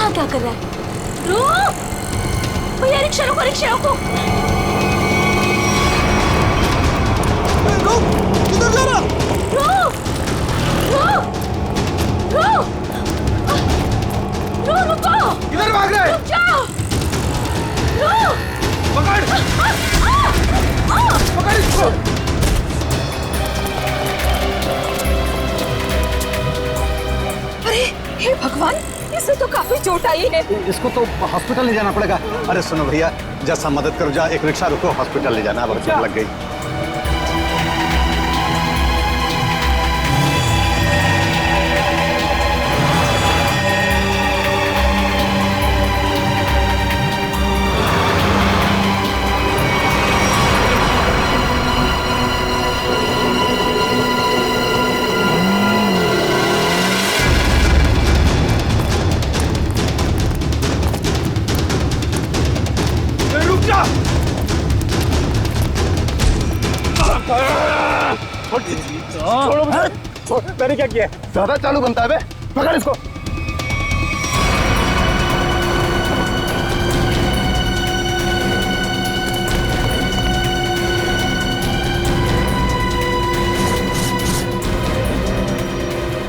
यहाँ क्या कर रहा है? रुक भैया, रिक्शा रोको, रिक्शा रोको। रुक, किधर जा रहा? रुक रुक रुक रुक, रुको। किधर भाग रहा है? रुक जाओ, रुक। पकड़ पकड़ इसको। अरे हे भगवान, इसे तो काफी चोट आई है। इसको तो हॉस्पिटल ले जाना पड़ेगा। अरे सुनो भैया, जैसा मदद करो, जा एक रिक्शा रुको, हॉस्पिटल ले जाना, अब चोट लग गई। मैंने क्या किया? ज्यादा चालू बनता है बे, पकड़ इसको।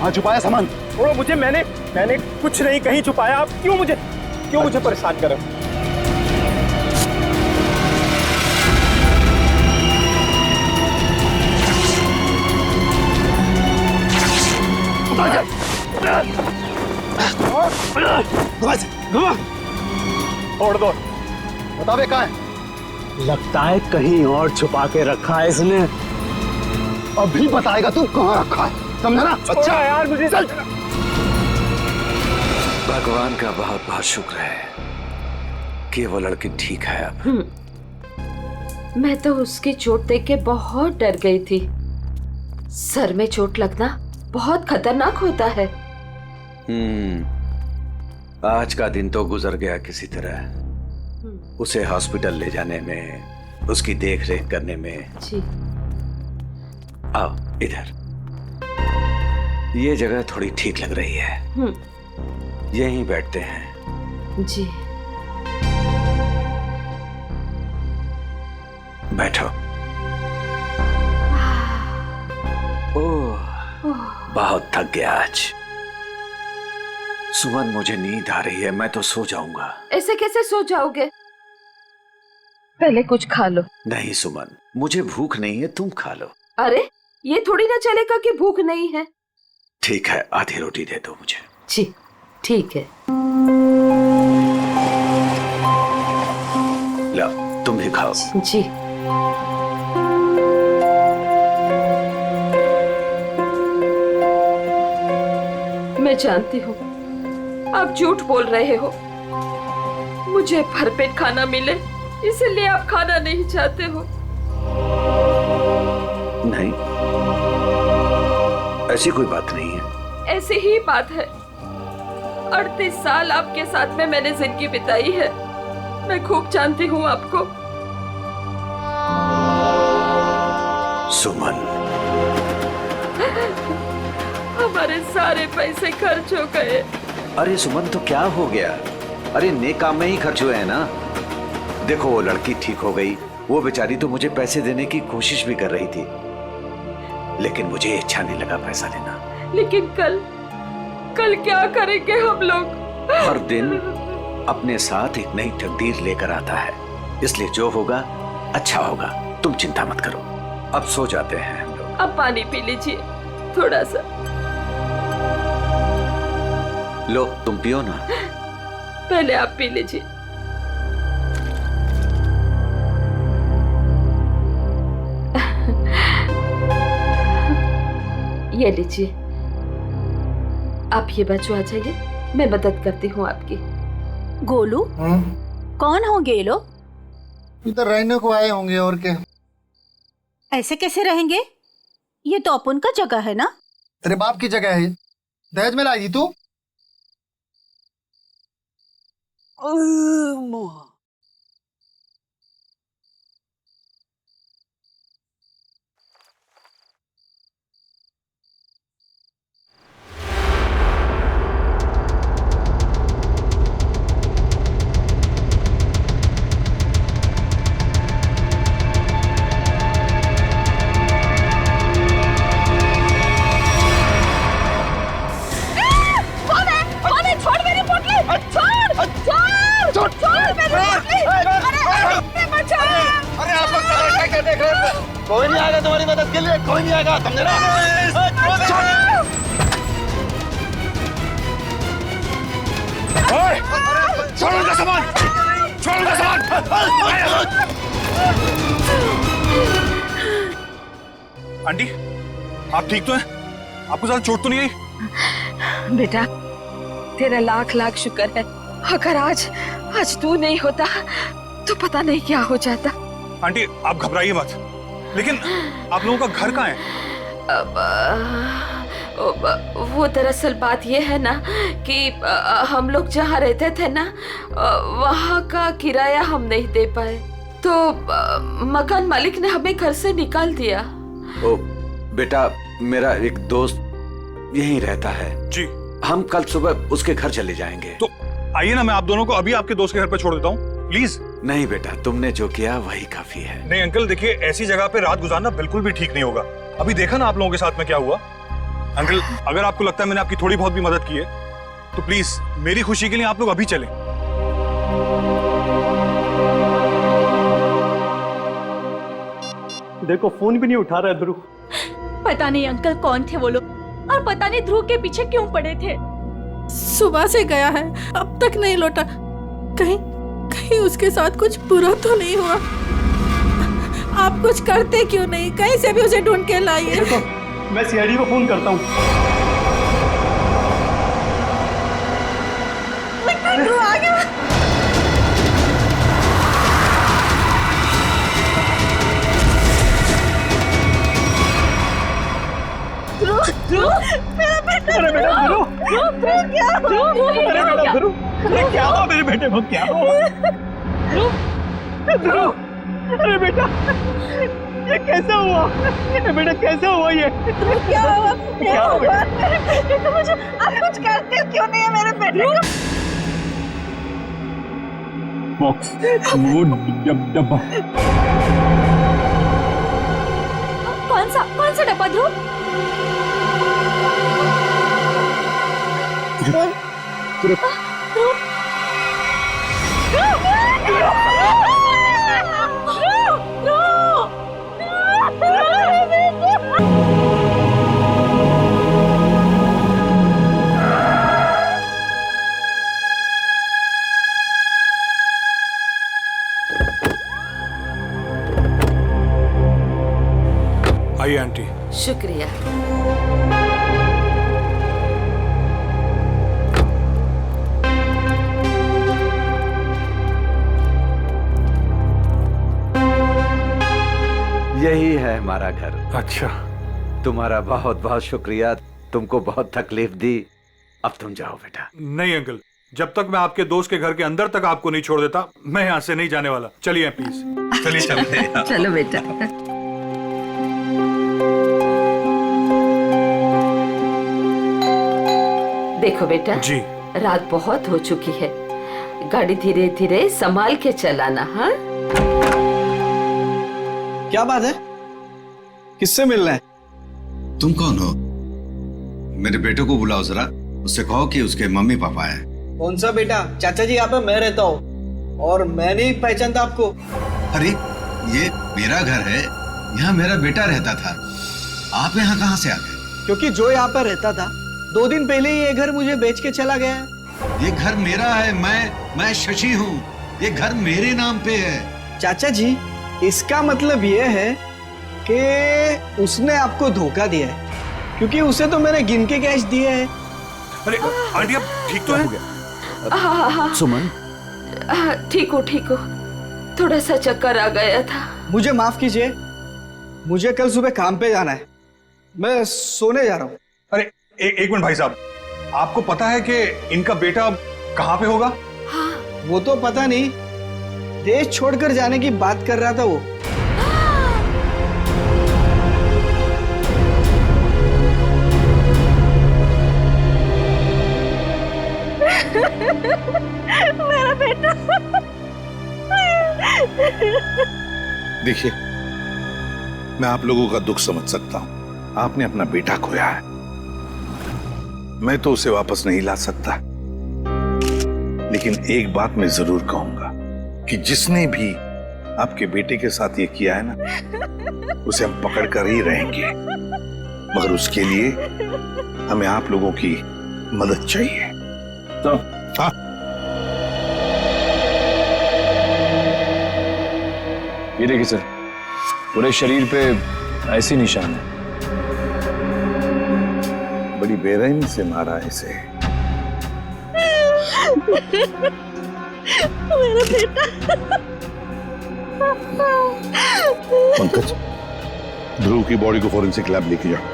हाँ, छुपाया सामान। छोड़ो मुझे, मैंने कुछ नहीं कहीं छुपाया। आप क्यों मुझे परेशान कर रहे हो? छोड़ दो। बता बे, कहाँ है? लगता है कहीं और छुपा के रखा है इसने। अभी बताएगा तू कहाँ रखा है, समझा ना? अच्छा यार, मुझे चल। भगवान का बहुत बहुत शुक्र है कि वो लड़की ठीक है अब। मैं तो उसकी चोट देख के बहुत डर गई थी। सर में चोट लगना बहुत खतरनाक होता है। आज का दिन तो गुजर गया किसी तरह। उसे हॉस्पिटल ले जाने में, उसकी देख रेख करने में। जी। आओ इधर, ये जगह थोड़ी ठीक लग रही है। यहीं बैठते हैं। जी। बैठो। ओह, बहुत थक गया आज। सुमन, मुझे नींद आ रही है, मैं तो सो जाऊंगा। ऐसे कैसे सो जाओगे? पहले कुछ खा लो। नहीं सुमन, मुझे भूख नहीं है, तुम खा लो। अरे ये थोड़ी ना चलेगा कि भूख नहीं है। ठीक है, आधी रोटी दे दो मुझे। जी ठीक है। लो, तुम भी खाओ। जी। मैं जानती हूँ आप झूठ बोल रहे हो। मुझे भरपेट खाना मिले इसलिए आप खाना नहीं चाहते हो। नहीं, ऐसी कोई बात नहीं है। ऐसी ही बात है। 38 साल आपके साथ में मैंने जिंदगी बिताई है। मैं खूब जानती हूँ आपको। सुमन, हमारे सारे पैसे खर्च हो गए। अरे सुमन, तो क्या हो गया? अरे नेक काम में ही खर्च हुए हैं ना। देखो, वो लड़की ठीक हो गई। वो बेचारी तो मुझे पैसे देने की कोशिश भी कर रही थी, लेकिन मुझे अच्छा नहीं लगा पैसा देना। लेकिन कल क्या करेंगे हम लोग? हर दिन अपने साथ एक नई तकदीर लेकर आता है, इसलिए जो होगा अच्छा होगा। तुम चिंता मत करो, अब सो जाते हैं हम लोग। अब पानी पी लीजिए थोड़ा सा। लो, तुम पियो ना। पहले आप पी लीजिए। ये लीजिए। आप ये बच्चों आ जाइए, मैं मदद करती हूँ आपकी। गोलू, कौन होंगे ये लोग? इधर रहने को आए होंगे, और क्या। ऐसे कैसे रहेंगे? ये तो अपन का जगह है ना। तेरे बाप की जगह है। दहेज में लाई थी तू। जाएगा, समझे ना? छोड़ उनका सामान, छोड़ उनका सामान। आंटी, आप ठीक तो हैं? आपको ज्यादा चोट तो नहीं आई? बेटा, तेरा लाख लाख शुक्र है। अगर आज तू नहीं होता तो पता नहीं क्या हो जाता। आंटी, आप घबराइए मत। लेकिन आप लोगों का घर कहाँ है? वो दरअसल बात ये है ना कि हम लोग जहाँ रहते थे ना, वहाँ का किराया हम नहीं दे पाए, तो मकान मालिक ने हमें घर से निकाल दिया। ओ बेटा, मेरा एक दोस्त यहीं रहता है जी। हम कल सुबह उसके घर चले जाएंगे। तो आइए ना, मैं आप दोनों को अभी आपके दोस्त के घर पर छोड़ देता हूँ, प्लीज। नहीं बेटा, तुमने जो किया वही काफी है। नहीं अंकल, देखिए ऐसी जगह पे रात गुजारना बिल्कुल भी ठीक नहीं होगा। अभी देखा ना आप लोगों के साथ में क्या हुआ। अंकल, अगर आपको लगता है मैंने आपकी थोड़ी बहुत भी मदद की है तो प्लीज मेरी खुशी के लिए आप लोग अभी चलें। देखो फोन भी नहीं उठा रहा है ध्रुव। पता नहीं अंकल कौन थे वो लोग, और पता नहीं ध्रुव के पीछे क्यों पड़े थे। सुबह से गया है, अब तक नहीं लौटा। कहीं कहीं उसके साथ कुछ बुरा तो नहीं हुआ? आप कुछ करते क्यों नहीं? कहीं से भी उसे ढूंढ के लाइए। देखो, मैं सीआईडी को फोन करता हूँ। ध्रुव आ गया। मेरा बेटा अरे बेटा ध्रुव, क्या अरे बेटा ध्रुव, ये क्या हुआ मेरे बेटे को? क्या हुआ ध्रुव? अरे बेटा, ये कैसा हुआ? ये बेटा कैसा हुआ? ये क्या हुआ? क्या हुआ मेरे बेटे को? मुझे आप कुछ करते क्यों नहीं है मेरे बेटे को? बॉक्स, वो डब्बा। कौन सा डब्बा ध्रुव? आइए आंटी। शुक्रिया। यही है हमारा घर। अच्छा, तुम्हारा बहुत बहुत शुक्रिया, तुमको बहुत तकलीफ दी। अब तुम जाओ बेटा। नहीं अंकल, जब तक मैं आपके दोस्त के घर के अंदर तक आपको नहीं छोड़ देता, मैं यहाँ से नहीं जाने वाला। चलिए प्लीज, चलिए चलिए। चलो बेटा। देखो बेटा जी। रात बहुत हो चुकी है, गाड़ी धीरे धीरे संभाल के चलाना। हाँ, क्या बात है? किससे मिलना है? तुम कौन हो? मेरे बेटे को बुलाओ जरा, उससे कहो कि उसके मम्मी पापा है। कौन सा बेटा? चाचा जी यहाँ पे मैं रहता हूँ और मैं नहीं पहचानता आपको। अरे ये मेरा घर है, यहाँ मेरा बेटा रहता था। आप यहाँ कहाँ से आ गए? क्योंकि जो यहाँ पर रहता था 2 दिन पहले ही ये घर मुझे बेच के चला गया है। ये घर मेरा है, मैं शशि हूँ। ये घर मेरे नाम पे है। चाचा जी, इसका मतलब ये है कि उसने आपको धोखा दिया है, क्योंकि उसे तो मैंने गिन के कैश दिए हैं। अरे आंटी, आप ठीक तो हैं? हाँ, सुमन, ठीक हो ठीक हो, थोड़ा सा चक्कर आ गया था। मुझे माफ कीजिए, मुझे कल सुबह काम पे जाना है, मैं सोने जा रहा हूँ। अरे एक मिनट भाई साहब, आपको पता है कि इनका बेटा कहाँ पे होगा? वो तो पता नहीं, देश छोड़कर जाने की बात कर रहा था वो। मेरा बेटा। देखिए, मैं आप लोगों का दुख समझ सकता हूं। आपने अपना बेटा खोया है, मैं तो उसे वापस नहीं ला सकता, लेकिन एक बात मैं जरूर कहूंगा कि जिसने भी आपके बेटे के साथ ये किया है ना, उसे हम पकड़ कर ही रहेंगे, मगर उसके लिए हमें आप लोगों की मदद चाहिए। तो हाँ, ये देखिए सर, पूरे शरीर पे ऐसी निशान है। बड़ी बेरहमी से मारा है इसे। मेरा बेटा। पंकज, ध्रुव की बॉडी को फॉरेंसिक लैब लेके जाओ।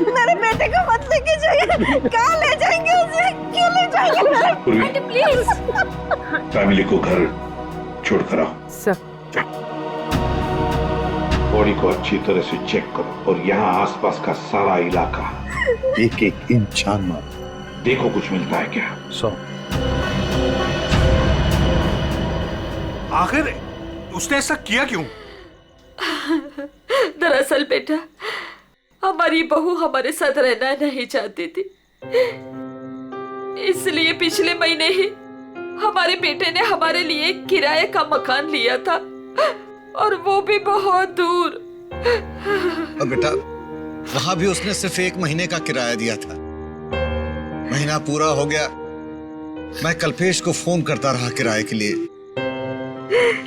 मेरे बेटे को मत लेके जाइए। कहाँ ले जाएंगे उसे? क्यों ले जाएंगे? Aunty please. फैमिली को घर छोड़ कर आओ। सर, बॉडी को अच्छी तरह से चेक करो और यहाँ आसपास का सारा इलाका एक एक इंच छान मारो, देखो कुछ मिलता है क्या। आखिर उसने ऐसा किया क्यों? दरअसल बेटा, हमारी बहू हमारे साथ रहना नहीं चाहती थी, इसलिए पिछले महीने ही हमारे बेटे ने हमारे लिए किराए का मकान लिया था, और वो भी बहुत दूर। और बेटा, वहां भी उसने सिर्फ 1 महीने का किराया दिया था। महीना पूरा हो गया, मैं कल्पेश को फोन करता रहा किराए के लिए,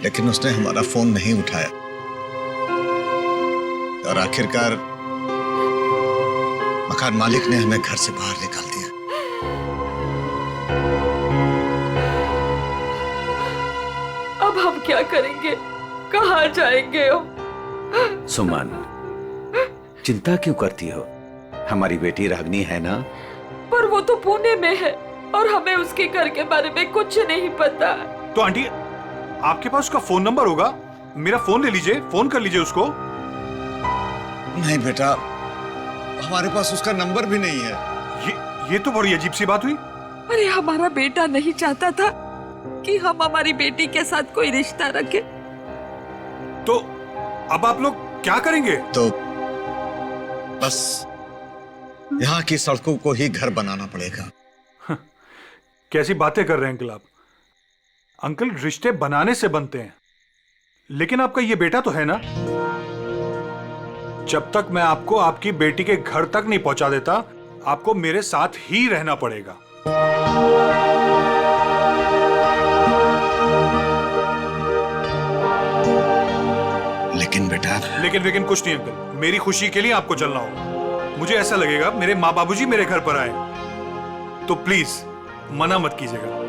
लेकिन उसने हमारा फोन नहीं उठाया, और आखिरकार मकान मालिक ने हमें घर से बाहर निकाल दिया। अब हम क्या करेंगे? कहाँ जाएंगे हम? सुमन, चिंता क्यों करती हो? हमारी बेटी रागनी है ना? पर वो तो पुणे में है और हमें उसके घर के बारे में कुछ नहीं पता। तो आंटी, आपके पास उसका फोन नंबर होगा, मेरा फोन ले लीजिए, फोन कर लीजिए उसको। नहीं बेटा, हमारे पास उसका नंबर भी नहीं है। ये तो बड़ी अजीब सी बात हुई। अरे हमारा बेटा नहीं चाहता था कि हम हमारी बेटी के साथ कोई रिश्ता रखें। तो अब आप लोग क्या करेंगे? तो बस यहाँ की सड़कों को ही घर बनाना पड़ेगा। कैसी बातें कर रहे हैं अंकल आप? अंकल, रिश्ते बनाने से बनते हैं, लेकिन आपका ये बेटा तो है ना। जब तक मैं आपको आपकी बेटी के घर तक नहीं पहुंचा देता, आपको मेरे साथ ही रहना पड़ेगा। लेकिन बेटा, लेकिन कुछ नहीं अंकल, मेरी खुशी के लिए आपको चलना होगा। मुझे ऐसा लगेगा मेरे माँ बाबूजी मेरे घर पर आए, तो प्लीज मना मत कीजिएगा।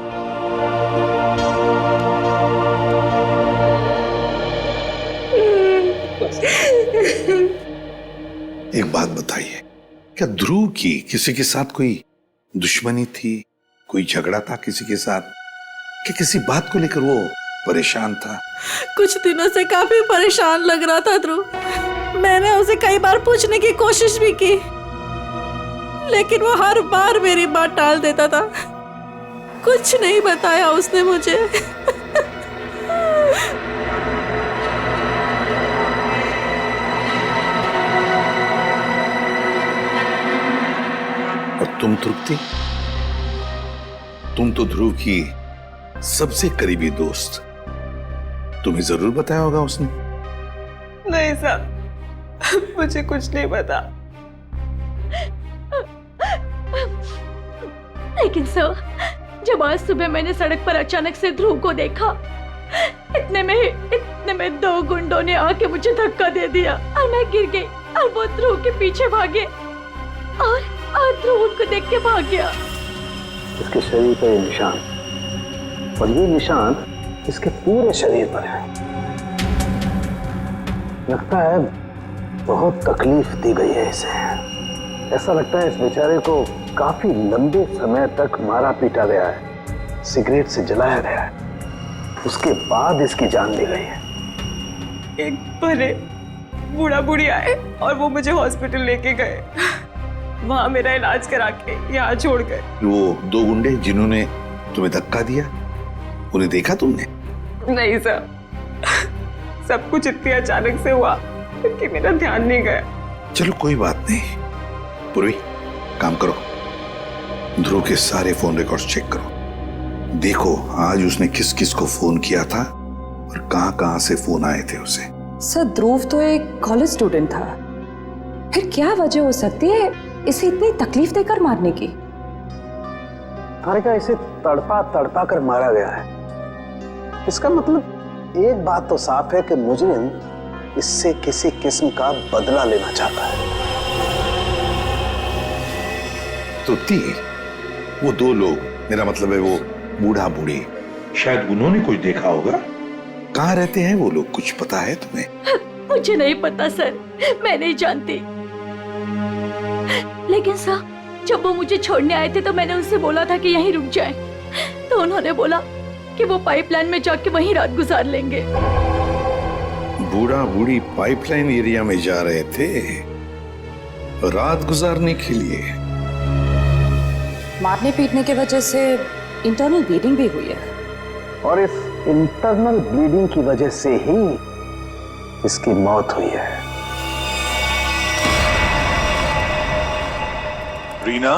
एक बात बताइए, क्या ध्रुव की किसी के साथ कोई दुश्मनी थी, कोई झगड़ा था किसी के साथ, कि किसी बात को लेकर वो परेशान था? कुछ दिनों से काफी परेशान लग रहा था ध्रुव। मैंने उसे कई बार पूछने की कोशिश भी की, लेकिन वो हर बार मेरी बात टाल देता था। कुछ नहीं बताया उसने मुझे। और तुम तृप्ति, तुम तो ध्रुव की सबसे करीबी दोस्त, तुम्हें जरूर बताया होगा उसने। नहीं साहब, मुझे कुछ नहीं पता। लेकिन सर, जब आज सुबह मैंने सड़क पर अचानक से ध्रुव को देखा, इतने में 2 गुंडों ने आके मुझे धक्का दे दिया और मैं गिर गई, और वो ध्रुव के पीछे भागे और ध्रुव उनको देख के भाग गया। इसके शरीर पर ये निशान, और ये निशान इसके पूरे शरीर पर है। लगता है बहुत तकलीफ दी गई है इसे। ऐसा लगता है इस बेचारे को काफी लंबे समय तक मारा पीटा गया है, सिगरेट से जलाया गया है, उसके बाद इसकी जान ली गई है। एक बड़े बूढ़ा बूढ़ी आए और वो मुझे हॉस्पिटल लेके गए, वहां मेरा इलाज करा के यहाँ छोड़ गए। वो 2 गुंडे जिन्होंने तुम्हें धक्का दिया, उन्हें देखा तुमने? नहीं सर, सब कुछ इतनी अचानक से हुआ कि मेरा ध्यान नहीं गया। चलो कोई बात नहीं। पूर्वी, काम करो, ध्रुव के सारे फोन रिकॉर्ड्स चेक करो, देखो आज उसने किस किस को फोन किया था और कहां से फोन आए थे उसे? सर ध्रुव तो एक कॉलेज स्टूडेंट था, फिर क्या वजह हो सकती है इसे इतनी तकलीफ देकर मारने की? हारिका, इसे तड़पा तड़पा कर मारा गया है। इसका मतलब एक बात तो साफ है कि मुजरिम इससे किसी किस्म का बदला लेना चाहता है। तो वो दो लोग, मेरा मतलब है वो बूढ़ा बूढ़ी, शायद उन्होंने कुछ देखा होगा। कहाँ रहते हैं वो लोग, कुछ पता है तुम्हें? मुझे नहीं पता सर, मैं नहीं जानती। लेकिन सर, जब वो मुझे छोड़ने आए थे तो मैंने उनसे बोला था कि यहीं रुक जाएं। तो उन्होंने बोला कि वो पाइपलाइन में जाके वहीं रात गुजार लेंगे। बूढ़ा बूढ़ी पाइपलाइन एरिया में जा रहे थे रात गुजारने के लिए। मारने पीटने की वजह से इंटरनल ब्लीडिंग भी हुई है, और इस इंटरनल ब्लीडिंग की वजह से ही इसकी मौत हुई है। रीना,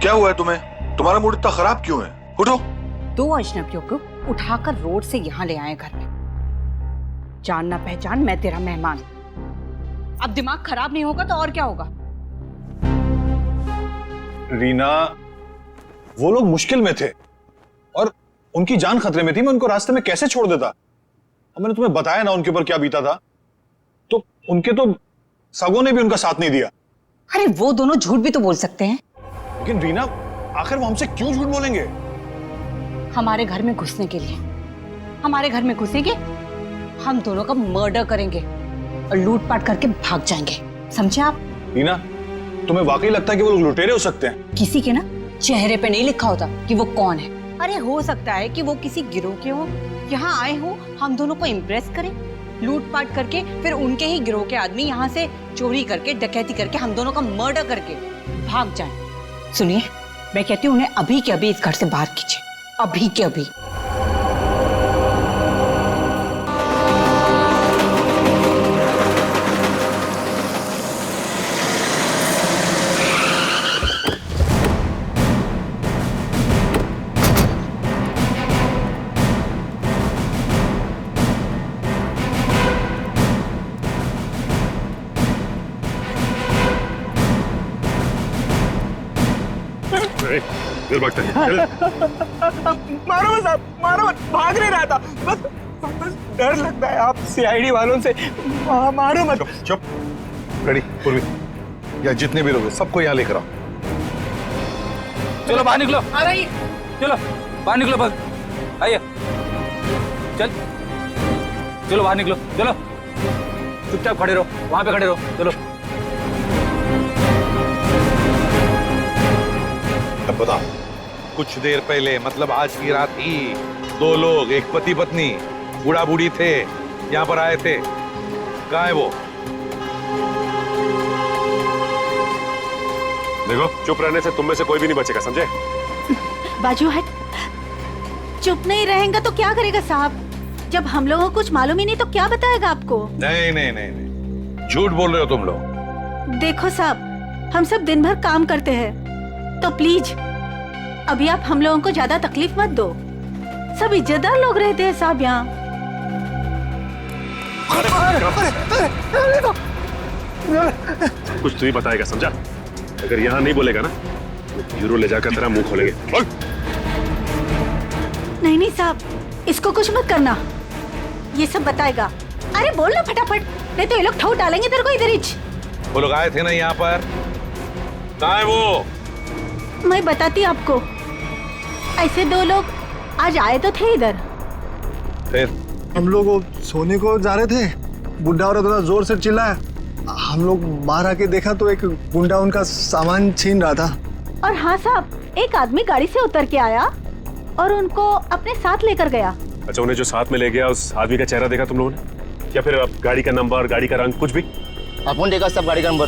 क्या हुआ है तुम्हें? तुम्हारा मूड इतना खराब क्यों है? उठो। 2 अजनबियों को उठाकर रोड से यहाँ ले आए घर में। जान ना पहचान, मैं तेरा मेहमान। अब दिमाग खराब नहीं होगा तो और क्या होगा? रीना, वो लोग मुश्किल में थे और उनकी जान खतरे में थी। मैं उनको रास्ते में कैसे छोड़ देता? अब मैंने तुम्हें बताया ना उनके ऊपर क्या बीता था। तो उनके तो सगों ने भी उनका साथ नहीं दिया। अरे वो दोनों झूठ भी तो बोल सकते हैं। लेकिन रीना, आखिर वो हमसे क्यों झूठ बोलेंगे? हमारे घर में घुसने के लिए। हमारे घर में घुसेंगे, हम दोनों का मर्डर करेंगे और लूटपाट करके भाग जाएंगे, समझे आप? रीना, तुम्हें वाकई लगता है कि वो लोग लुटेरे हो सकते हैं? किसी के ना चेहरे पे नहीं लिखा होता कि वो कौन है। अरे हो सकता है कि वो किसी गिरोह के हो, यहाँ आए हो हम दोनों को इम्प्रेस करें, लूटपाट करके फिर उनके ही गिरोह के आदमी यहाँ से चोरी करके, डकैती करके, हम दोनों का मर्डर करके भाग जाएं। सुनिए, मैं कहती हूँ उन्हें अभी के अभी इस घर से बाहर कीजिए, अभी के अभी। मारो मत साहब, मारो मत, भाग नहीं रहा था, बस डर लगता है आप सीआईडी वालों से। मारो मत। चुप। रेडी, पूर्वी, या जितने भी लोग हैं सबको यहाँ लेकर आओ। चलो बाहर निकलो। आ रही। चलो बाहर निकलो, बस आइए। चलो बाहर निकलो, चलो चुपचाप खड़े रहो, वहां पे खड़े रहो। चलो अब बताओ, कुछ देर पहले, मतलब आज की रात ही 2 लोग, एक पति पत्नी, बूढ़ा बूढ़ी थे, यहाँ पर आए थे। कहाँ है वो? देखो, चुप रहने से तुम में से कोई भी नहीं बचेगा, समझे? बाजू हट। चुप नहीं रहेगा तो क्या करेगा साहब? जब हम लोगों को कुछ मालूम ही नहीं तो क्या बताएगा आपको? नहीं नहीं नहीं नहीं, झूठ बोल रहे हो तुम लोग। देखो साहब, हम सब दिन भर काम करते हैं, तो प्लीज अभी आप हम लोगों को ज्यादा तकलीफ मत दो। सब इज्जतदार लोग रहते हैं साहब यहाँ। कुछ तू ही बताएगा, समझा? अगर यहाँ नहीं बोलेगा ना तो ब्यूरो ले जाकर तेरा मुंह खोलेंगे। बोल। नहीं नहीं साहब, इसको कुछ मत करना, ये सब बताएगा। अरे बोल ना फटाफट, नहीं तो ये लोग ठोक डालेंगे तेरे को इधर ही। वो लोग आए थे ना यहाँ पर, कहाँ है वो? मैं बताती आपको। ऐसे 2 लोग आज आए तो थे इधर। फिर हम लोग सोने को जा रहे थे, बुड्ढा और थोड़ा जोर से चिल्लाया। हम लोग बाहर आके देखा तो एक गुंडा उनका सामान छीन रहा था। और हाँ साहब, एक आदमी गाड़ी से उतर के आया और उनको अपने साथ लेकर गया। अच्छा, उन्हें जो साथ में ले गया उस आदमी का चेहरा देखा तुम लोगों ने? या फिर अब गाड़ी का नंबर, गाड़ी का रंग, कुछ भी? अपन देखा सब गाड़ी का नंबर।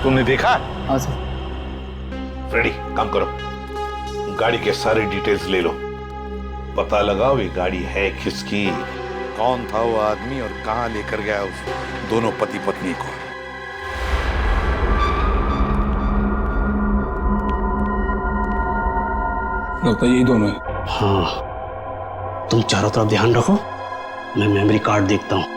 तुमने देखा? हाँ सर। रेडी, काम करो, गाड़ी के सारे डिटेल्स ले लो, पता लगाओ ये गाड़ी है किसकी, कौन था वो आदमी और कहां लेकर गया उस दोनों पति पत्नी को। लगता है यही दोनों है। हाँ, तुम चारों तरफ ध्यान रखो, मैं मेमोरी कार्ड देखता हूँ।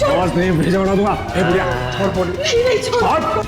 आवाज नहीं भेजा बना दूंगा। ए बुढ़िया, छोड़ पोटली। नहीं छोड़।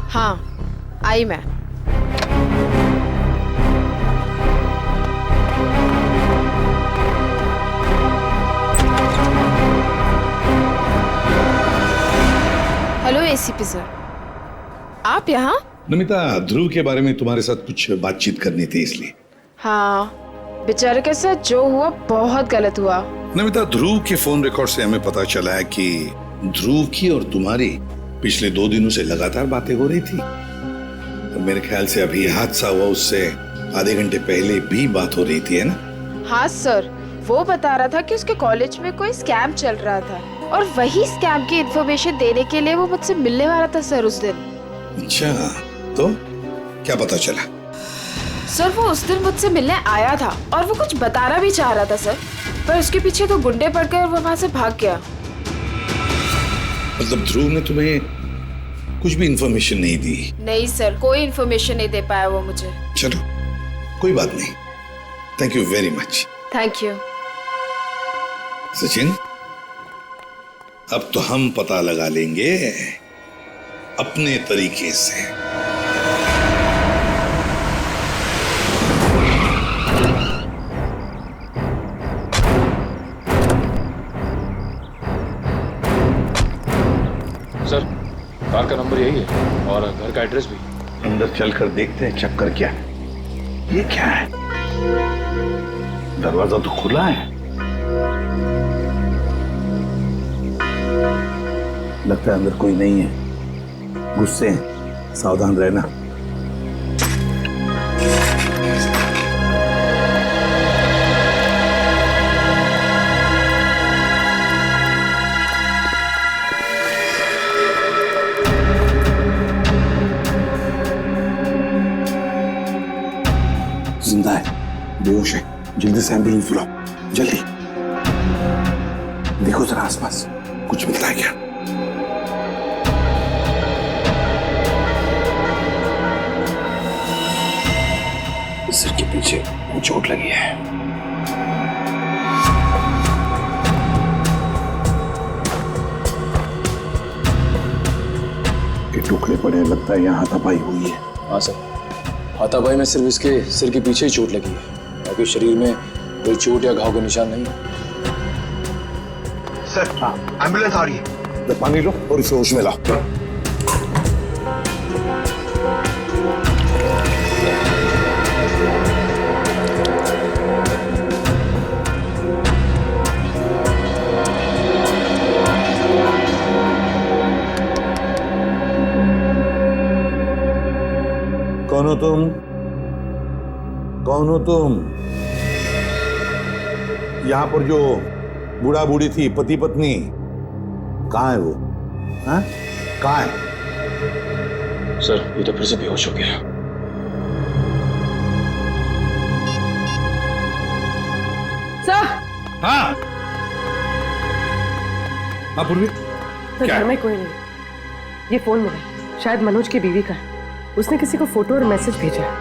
हाँ, आई मैं। हेलो एसीपी सर, आप यहाँ? नमिता, ध्रुव के बारे में तुम्हारे साथ कुछ बातचीत करनी थी इसलिए। हाँ, बेचारे के साथ जो हुआ बहुत गलत हुआ। नमिता, ध्रुव के फोन रिकॉर्ड से हमें पता चला है कि ध्रुव की और तुम्हारी पिछले 2 दिनों से लगातार बातें हो रही थी। तो मेरे ख्याल से अभी हादसा हुआ उससे आधे घंटे पहले भी बात हो रही थी, है ना? हाँ सर, वो बता रहा था कि उसके कॉलेज में कोई स्कैम चल रहा था और वही स्कैम की इन्फॉर्मेशन देने के लिए वो मुझसे मिलने वाला था सर उस दिन। अच्छा, तो क्या पता चला? सर वो उस दिन मुझसे मिलने आया था और वो कुछ बताना भी चाह रहा था सर, पर उसके पीछे 2 गुंडे पड़ गए और वो वहाँ से भाग गया। मतलब ध्रुव ने तुम्हें कुछ भी इंफॉर्मेशन नहीं दी? नहीं सर, कोई इंफॉर्मेशन नहीं दे पाया वो मुझे। चलो, कोई बात नहीं। Thank you very much. Thank you. Sachin, अब तो हम पता लगा लेंगे अपने तरीके से। सर, कार का नंबर यही है और घर का एड्रेस भी। अंदर चलकर देखते हैं चक्कर क्या। ये क्या है? दरवाजा तो खुला है। लगता है अंदर कोई नहीं है। गुस्से हैं, सावधान रहना। जिंदा है, बेहोश है। जल्दी से एम्बुलेंस बुलाओ, जल्दी। देखो जरा आसपास कुछ मिलता है क्या? सिर के पीछे चोट लगी है। ये टुकड़े पड़े, लगता है यहाँ हाथापाई हुई है। हाँ सर, हाथापाई में सिर्फ इसके सिर के पीछे ही चोट लगी है, बाकी शरीर में कोई चोट या घाव का निशान नहीं है। सर, एम्बुलेंस आ रही है। पानी लो और इसे होश में लाओ। कौन हो तुम? कौन हो तुम? यहां पर जो बूढ़ा बूढ़ी थी, पति पत्नी, कहाँ है वो? हाँ? कहाँ है? सर, ये तो फिर से बेहोश हो गया। सर। हाँ। हाँ पूर्वी। घर में कोई नहीं। ये फोन मिला, शायद मनोज की बीवी का है। उसने किसी को फोटो और मैसेज भेजा है।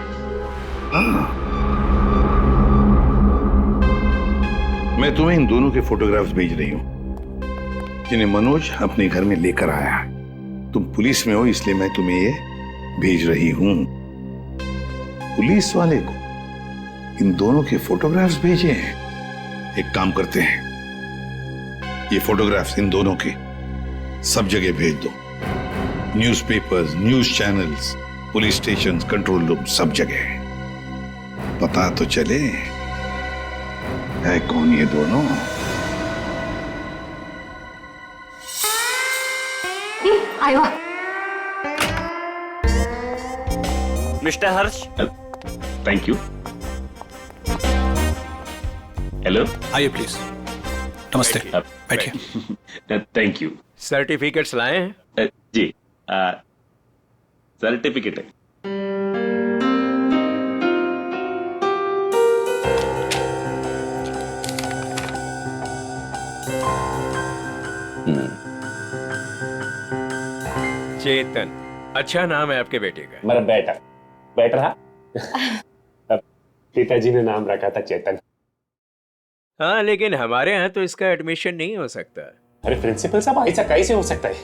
मैं तुम्हें इन दोनों के फोटोग्राफ्स भेज रही हूं जिन्हें मनोज अपने घर में लेकर आया है। तुम पुलिस में हो इसलिए मैं तुम्हें ये भेज रही हूं। पुलिस वाले को इन दोनों के फोटोग्राफ्स भेजे हैं। एक काम करते हैं, ये फोटोग्राफ्स इन दोनों के सब जगह भेज दो, newspapers, news channels, police station, control room, सब जगह। पता तो चले है कौन ये दोनों। आयो mister Harsh. Thank you. Hello, आइए प्लीज। नमस्ते, बैठिए। Thank you. सर्टिफिकेट्स लाए हैं? जी, सर्टिफिकेट है। चेतन, अच्छा नाम है आपके बेटे का। मेरा बेटा रहा। पिताजी ने नाम रखा था चेतन। हाँ, लेकिन हमारे यहाँ तो इसका एडमिशन नहीं हो सकता। अरे प्रिंसिपल साहब, ऐसा कैसे हो सकता है?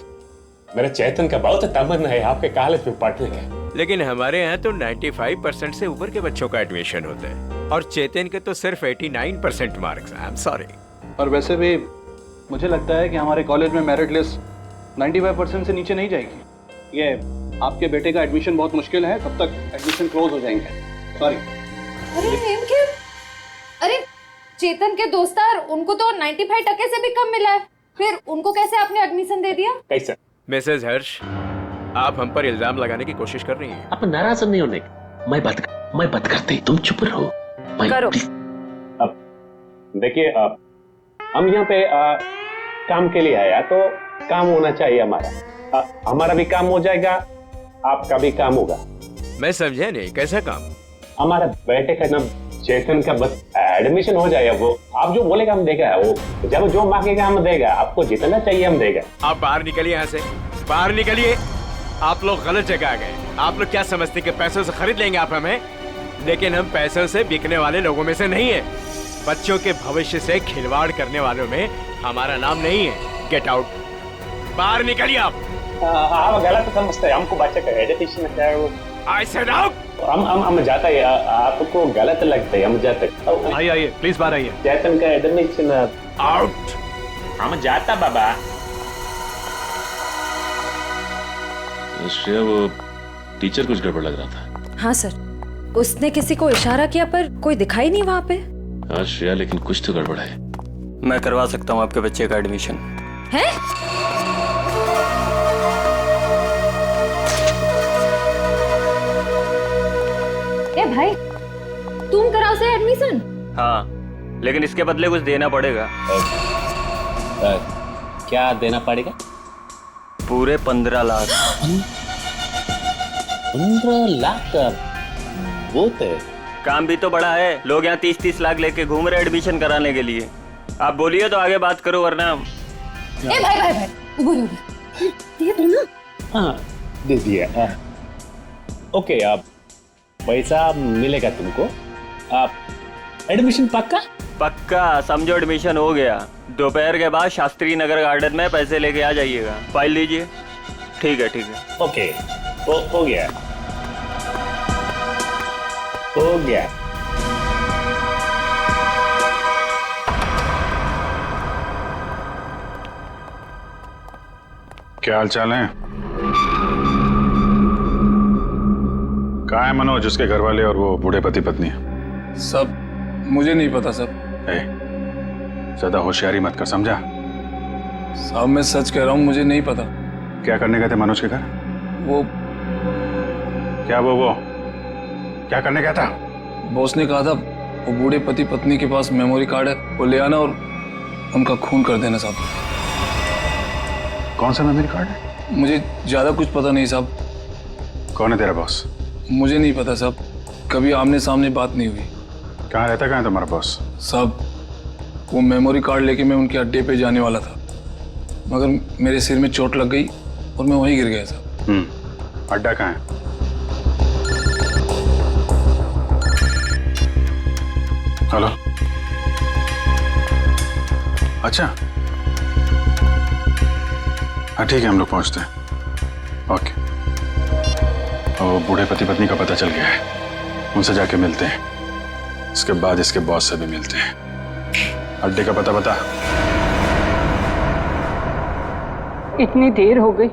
मेरा चेतन का बहुत तमन्ना है आपके कॉलेज में पढ़ने का। लेकिन हमारे यहाँ तो 95% से ऊपर के बच्चों का एडमिशन होता है और चेतन के तो सिर्फ 89% मार्क्स। I am sorry. और वैसे भी मुझे लगता है कि हमारे कॉलेज में मेरिट लिस्ट 95% से नीचे नहीं जाएगी। ये आपके बेटे का एडमिशन बहुत मुश्किल है, तब तक एडमिशन क्लोज हो जाएंगे। सॉरी। अरे चेतन के दोस्तार, उनको तो 95% से भी कम मिला है, फिर उनको कैसे आपने एडमिशन दे दिया? कैसे? मिसेज हर्ष, आप हम पर इल्जाम लगाने की कोशिश कर रही हैं। आप नाराज नहीं होने। मैं बात करते, तुम चुप रहो। करो। अब देखिए, हम यहाँ पे काम के लिए आया तो काम होना चाहिए हमारा। हमारा भी काम हो जाएगा, आपका भी काम होगा। मैं समझा नहीं, कैसा काम? हमारा बेटे का नाम चेतन का बस एडमिशन हो जाएगा। वो आप जो बोलेगा हम देगा, वो जब जो मांगेगा हम देगा। आपको जितना चाहिए हम देगा। आप बाहर निकलिए यहाँ से, बाहर निकलिए। आप लोग गलत जगह आ गए। आप लोग क्या समझते कि पैसों से खरीद लेंगे आप हमें? लेकिन हम पैसों से बिकने वाले लोगों में से नहीं है। बच्चों के भविष्य से खिलवाड़ करने वालों में हमारा नाम नहीं है। गेट आउट, बाहर निकलिए आप। आप गलत समझते हैं, हमको बच्चे का एजुकेशन है वो। I said out। हम जाता है, आपको गलत लगता है, हम जाते। आइए प्लीज बाहर आइए। चेतन का एडमिशन आउट। हम जाता बाबा। श्रेया, वो टीचर कुछ गड़बड़ लग रहा था। हाँ सर, उसने किसी को इशारा किया पर कोई दिखाई नहीं वहाँ पे। हाँ श्रेया, लेकिन कुछ तो गड़बड़ है। मैं करवा सकता हूँ आपके बच्चे का एडमिशन। है? ए भाई, तुम कराओ से एडमिशन? हाँ, लेकिन इसके बदले कुछ देना पड़ेगा। क्या देना पड़ेगा? पूरे 15 लाख। 15 लाख का बहुत है। काम भी तो बड़ा है। लोग यहाँ 30-30 लाख लेके घूम रहे एडमिशन कराने के लिए। आप बोलिए तो आगे बात करो, वरना। ए भाई, उबो दे दो ना। हाँ, दे दिया। ओके, आप पैसा मिलेगा तुमको। आप एडमिशन पक्का समझो, एडमिशन हो गया। दोपहर के बाद शास्त्री नगर गार्डन में पैसे लेके आ जाइएगा। फाइल लीजिए। ठीक है। ओके, हो गया। क्या हाल चाल है? कहाँ है मनोज, उसके घर वाले और वो बूढ़े पति पत्नी? सब मुझे नहीं पता सब। ज्यादा होशियारी मत कर, समझा? साहब मैं सच कह रहा हूँ, मुझे नहीं पता। क्या करने गए थे मनोज के घर? वो क्या करने गया था? बॉस ने कहा था वो बूढ़े पति पत्नी के पास मेमोरी कार्ड है, वो ले आना और उनका खून कर देना साहब। कौन सा मेमोरी कार्ड है? मुझे ज्यादा कुछ पता नहीं साहब। कौन है तेरा बॉस? मुझे नहीं पता साहब, कभी आमने सामने बात नहीं हुई। कहाँ रहता, कहाँ है तुम्हारा बॉस? साहब वो मेमोरी कार्ड लेके मैं उनके अड्डे पे जाने वाला था, मगर मेरे सिर में चोट लग गई और मैं वहीं गिर गया साहब। अड्डा कहाँ है? हेलो, अच्छा हाँ ठीक है, हम लोग पहुंचते हैं। ओके, और बूढ़े पति पत्नी का पता चल गया है, उनसे जाके मिलते हैं। इसके बाद इसके बॉस से भी मिलते हैं। अड्डे का पता बता। इतनी देर हो गई,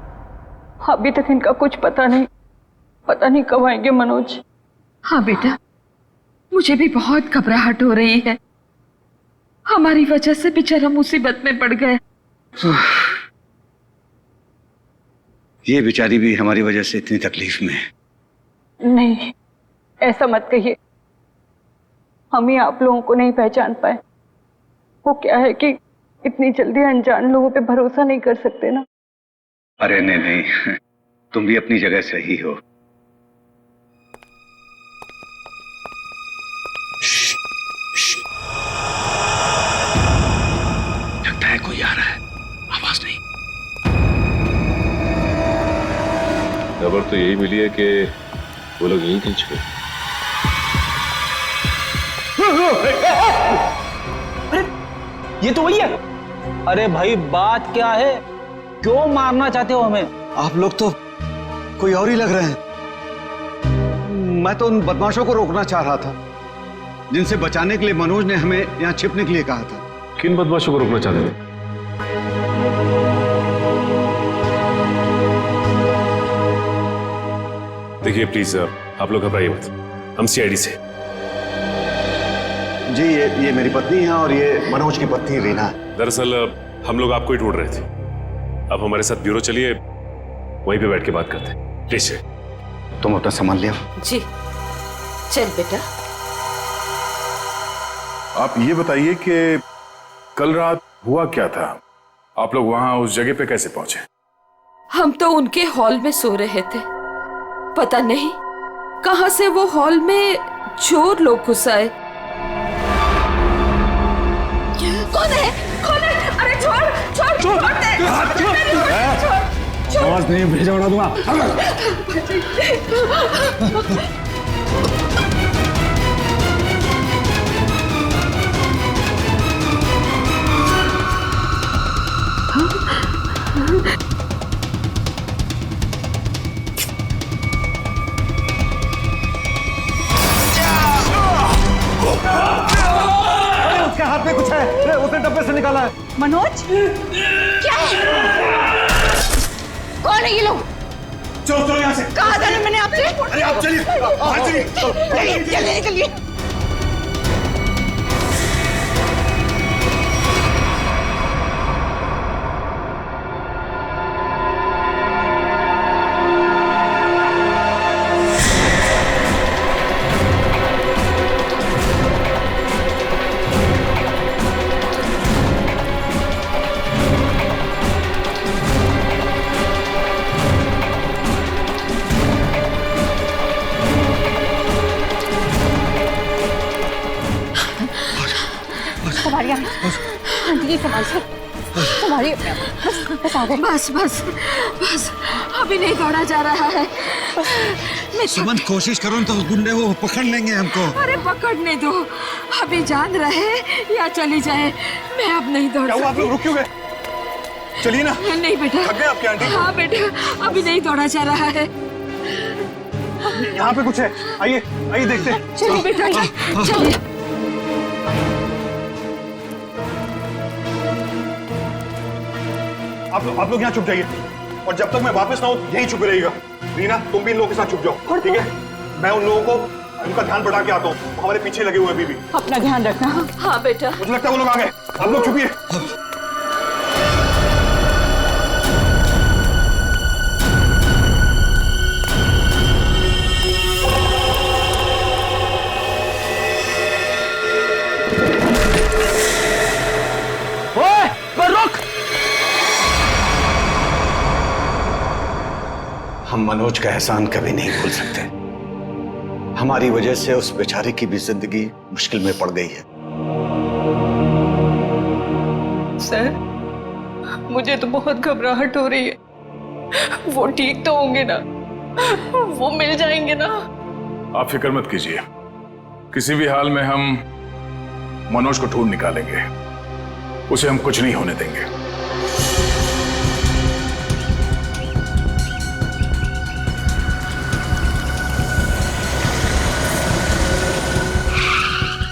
अभी तक इनका कुछ पता नहीं कब आएंगे मनोज। हाँ बेटा, मुझे भी बहुत घबराहट हो रही है। हमारी वजह से बेचारा मुसीबत में पड़ गए। ये बेचारी भी हमारी वजह से इतनी तकलीफ में है। नहीं, ऐसा मत कहिए। हम ही आप लोगों को नहीं पहचान पाए। वो क्या है कि इतनी जल्दी अनजान लोगों पे भरोसा नहीं कर सकते ना। अरे नहीं, तुम भी अपनी जगह सही हो। लगता है कोई आ रहा है, आवाज नहीं। खबर तो यही मिली है कि वो लोग यहीं कहीं छुपे। अरे ये तो वही है। अरे भाई बात क्या है, क्यों मारना चाहते हो हमें? आप लोग तो कोई और ही लग रहे हैं। मैं तो उन बदमाशों को रोकना चाह रहा था जिनसे बचाने के लिए मनोज ने हमें यहाँ छिपने के लिए कहा था। किन बदमाशों को रोकना चाहते थे? देखिए प्लीज आप लोग घबराइए मत, हम सीआईडी से। जी ये मेरी पत्नी है और ये मनोज की पत्नी रीना। दरअसल हम लोग आपको ही ढूंढ रहे थे। अब हमारे साथ ब्यूरो चलिए, वहीं पे बैठ के बात करते हैं। प्लीज तुम अपना सामान ले आओ। जी चल बेटा। आप ये बताइए कि कल रात हुआ क्या था? आप लोग वहां उस जगह पे कैसे पहुंचे? हम तो उनके हॉल में सो रहे थे, पता नहीं कहां से वो हॉल में चोर लोग घुस आए। कौन है? अरे छोड़ दे। आवाज नहीं भेजा उड़ा दूंगा। उसके हाथ में कुछ है, उसने डब्बे से निकाला है। मनोज क्या है? कौन है ये लोग? चलो यहाँ से। कहा था ना मैंने आपसे? अरे आप चलिए, चलिए निकलिए। बस अभी नहीं दौड़ा जा रहा है। सुमन कोशिश करो तो गुंडे वो पकड़ लेंगे हमको। अरे पकड़ने दो, अभी जान रहे या चली जाए, मैं अब नहीं दौड़ सकती। आप लोग रुक क्यों गए? चलिए ना। नहीं बेटा। थक गए आपके आंटी? हाँ बेटा, अभी नहीं दौड़ा जा रहा है। यहाँ पे कुछ है, आइए आइए देखते हैं। चलिए बेटा चलिए। आप लोग यहाँ छुप जाइए और जब तक मैं वापस ना आऊं यहीं छुपे रहिएगा। रीना तुम भी इन लोगों के साथ छुप जाओ, ठीक है? मैं उन लोगों को उनका ध्यान बढ़ा के आता हूँ, हमारे पीछे लगे हुए अभी भी। अपना ध्यान रखना। हाँ बेटा। मुझे लगता है वो लोग आ गए, आप लोग छुपिए। हम मनोज का एहसान कभी नहीं भूल सकते। हमारी वजह से उस बेचारे की भी जिंदगी मुश्किल में पड़ गई है। सर, मुझे तो बहुत घबराहट हो रही है। वो ठीक तो होंगे ना? वो मिल जाएंगे ना? आप फिक्र मत कीजिए, किसी भी हाल में हम मनोज को ढूंढ निकालेंगे, उसे हम कुछ नहीं होने देंगे।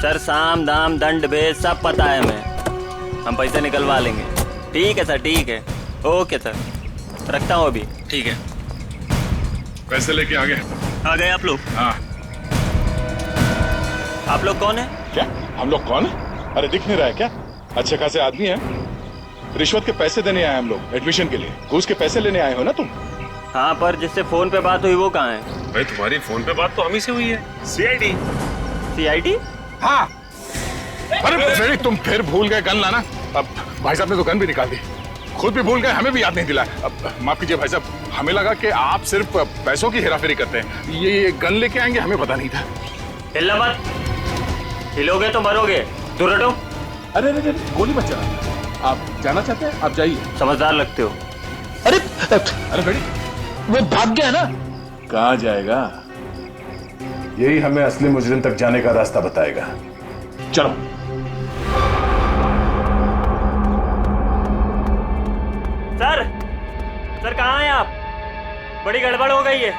सर साम दाम दंड भेद सब पता है हमें, हम पैसे निकलवा लेंगे। ठीक है सर, ठीक है, ओके सर, रखता हूँ अभी। ठीक है, पैसे लेके आ गए आप लोग? हाँ। आप लोग कौन है? क्या हम लोग कौन है? अरे दिख नहीं रहा है क्या? अच्छे खासे आदमी हैं। रिश्वत के पैसे देने आए हम लोग, एडमिशन के लिए। घूस के पैसे लेने आए हो ना तुम? हाँ, पर जिससे फोन पे बात हुई वो कहाँ है? भाई तुम्हारी फोन पे बात तो हम ही से हुई है। सीआईडी। सीआईडी? हाँ। अरे फ्रेडी, तुम फिर भूल गए गन लाना। अब भाई साहब ने तो गन भी निकाल दी, खुद भी भूल गए, हमें भी याद नहीं दिलाया। अब माफ कीजिए भाई साहब, हमें लगा कि आप सिर्फ पैसों की हेराफेरी करते हैं। ये गन लेके आएंगे, हमें पता नहीं था। हिलना मत, हिलोगे तो मरोगे, दूर हटो। अरे अरे गोली मत चला। आप जाना चाहते हैं? आप जाइए। समझदार लगते हो। अरे अरे फ्रेडी, वो भाग गया ना। कहाँ जाएगा? यही हमें असली मुजरिम तक जाने का रास्ता बताएगा। चलो। सर कहाँ हैं आप? बड़ी गड़बड़ हो गई है।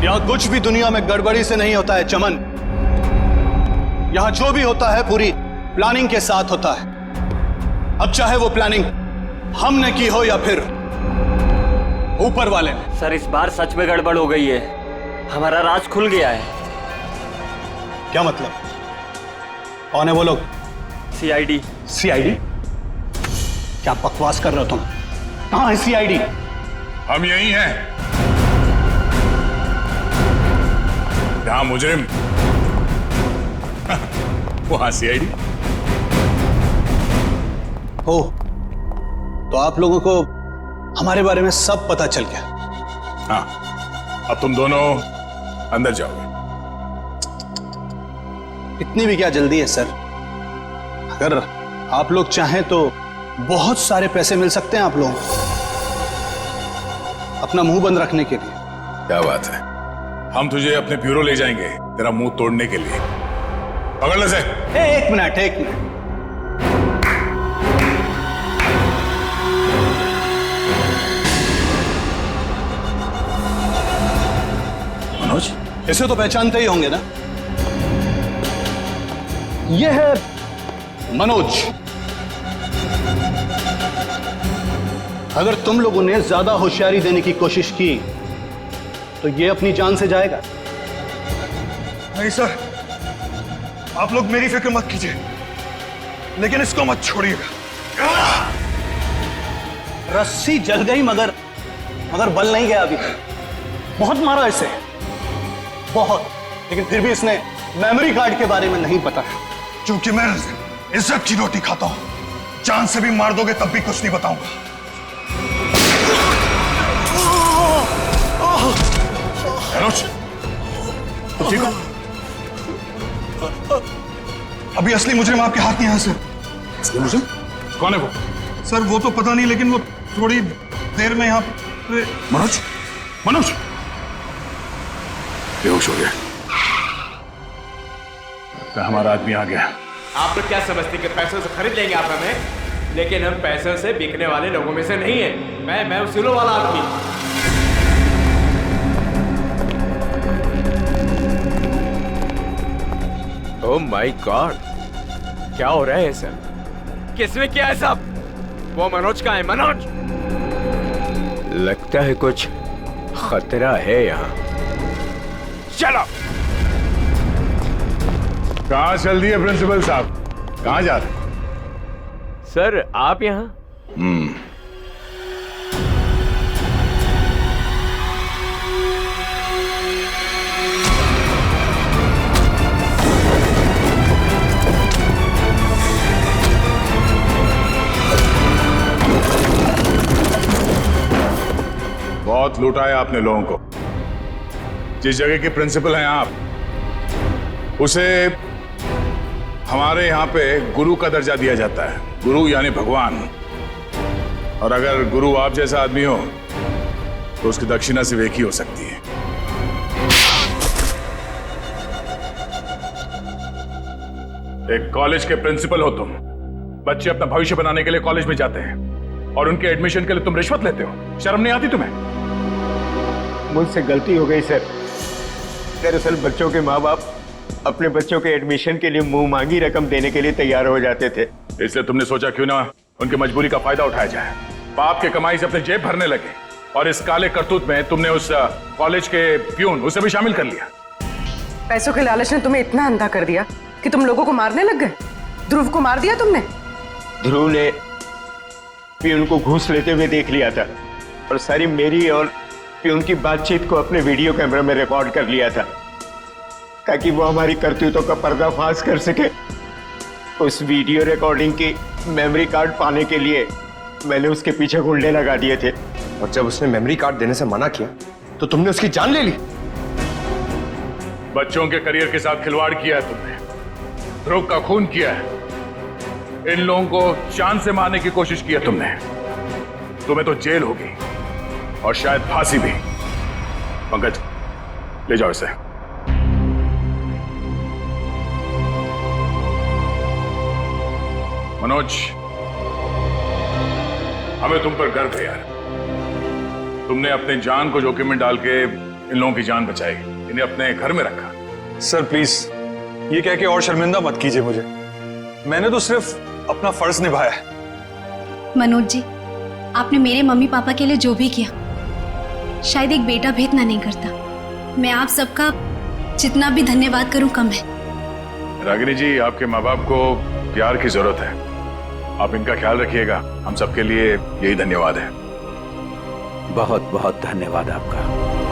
यहाँ कुछ भी दुनिया में गड़बड़ी से नहीं होता है चमन। यहाँ जो भी होता है पूरी प्लानिंग के साथ होता है। अब चाहे वो प्लानिंग हमने की हो या फिर ऊपर वाले ने। सर इस बार सच में गड़बड़ हो गई है, हमारा राज खुल गया है। क्या मतलब? कौन है वो लोग? सीआईडी। सीआईडी? क्या बकवास कर रहे हो तुम? कहाँ है सीआईडी? हम यही हैं। जहां मुजरिम वहां सीआईडी। हो तो आप लोगों को हमारे बारे में सब पता चल गया। हाँ, अब तुम दोनों अंदर जाओगे। इतनी भी क्या जल्दी है सर? अगर आप लोग चाहें तो बहुत सारे पैसे मिल सकते हैं आप लोगों को, अपना मुंह बंद रखने के लिए। क्या बात है, हम तुझे अपने ब्यूरो ले जाएंगे तेरा मुंह तोड़ने के लिए। पकड़ ले से। एक मिनट। मनोज, इसे तो पहचानते ही होंगे ना? यह है मनोज। अगर तुम लोगों ने ज्यादा होशियारी देने की कोशिश की तो यह अपनी जान से जाएगा। नहीं सर, आप लोग मेरी फिक्र मत कीजिए, लेकिन इसको मत छोड़िएगा। रस्सी जल गई मगर बल नहीं गया अभी। बहुत मारा इसे, बहुत, लेकिन फिर भी इसने मेमोरी कार्ड के बारे में नहीं पता। क्योंकि मैं इज्जत की रोटी खाता हूं, जान से भी मार दोगे तब भी कुछ नहीं बताऊंगा। मनोज, तुम ठीक हो? अभी असली मुजरिम आपके हाथ नहीं है सर। असली मुजरिम कौन है वो? सर वो तो पता नहीं, लेकिन वो थोड़ी देर में यहाँ पे। मनोज बेहोश हो गया। हमारा आदमी आ गया। आप लोग क्या समझते कि पैसों से खरीद लेंगे आप हमें? लेकिन हम पैसों से बिकने वाले लोगों में से नहीं है। मैं उसूलों वाला आदमी। ओह माय गॉड, क्या हो रहा है सर? किसने किया है सब? वो मनोज का है। मनोज, लगता है कुछ खतरा है यहाँ। चलो। कहाँ चल दिए प्रिंसिपल साहब? कहाँ जा रहे? सर आप यहाँ? बहुत लूटा है आपने लोगों को। जिस जगह के प्रिंसिपल हैं आप, उसे हमारे यहाँ पे गुरु का दर्जा दिया जाता है। गुरु यानी भगवान। और अगर गुरु आप जैसा आदमी हो तो उसकी दक्षिणा सिर्फ एक ही हो सकती है। एक कॉलेज के प्रिंसिपल हो तुम। बच्चे अपना भविष्य बनाने के लिए कॉलेज में जाते हैं और उनके एडमिशन के लिए तुम रिश्वत लेते हो। शर्म नहीं आती तुम्हें? मुझसे गलती हो गई सर। दरअसल बच्चों के माँ बाप अपने बच्चों के एडमिशन के लिए मुंह मांगी रकम देने के लिए तैयार हो जाते थे। इसलिए तुमने सोचा क्यों ना उनकी मजबूरी का फायदा उठाया जाए। बाप के कमाई से अपने जेब भरने लगे और इस काले करतूत में तुमने उस कॉलेज के प्यून उसे भी शामिल कर लिया। पैसों के लालच ने तुम्हें इतना अंधा कर दिया कि तुम लोगों को मारने लग गए। ध्रुव को मार दिया तुमने। ध्रुव ने प्यून को घूस लेते हुए देख लिया था और सारी मेरी और प्यून की बातचीत को अपने वीडियो कैमरा में रिकॉर्ड कर लिया था ताकि वो हमारी करतूतों का पर्दाफाश कर सके। उस वीडियो रिकॉर्डिंग की मेमोरी कार्ड पाने के लिए मैंने उसके पीछे गुंडे लगा दिए थे। और जब उसने मेमोरी कार्ड देने से मना किया तो तुमने उसकी जान ले ली। बच्चों के करियर के साथ खिलवाड़ किया है तुमने, ध्रुव का खून किया है, इन लोगों को जान से मारने की कोशिश की है तुमने। तुम्हें तो जेल होगी और शायद फांसी भी। पंकज ले जाओ इसे। मनोज, हमें तुम पर गर्व है यार। तुमने अपने जान को जोखिम में डाल के इन लोगों की जान बचाई, इन्हें अपने घर में रखा। सर प्लीज ये कह के और शर्मिंदा मत कीजिए मुझे। मैंने तो सिर्फ अपना फर्ज निभाया है। मनोज जी, आपने मेरे मम्मी पापा के लिए जो भी किया, शायद एक बेटा भी इतना नहीं करता। मैं आप सबका जितना भी धन्यवाद करूं कम है। रागिनी जी, आपके माँ बाप को प्यार की जरूरत है, आप इनका ख्याल रखिएगा। हम सबके लिए यही धन्यवाद है। बहुत बहुत धन्यवाद आपका।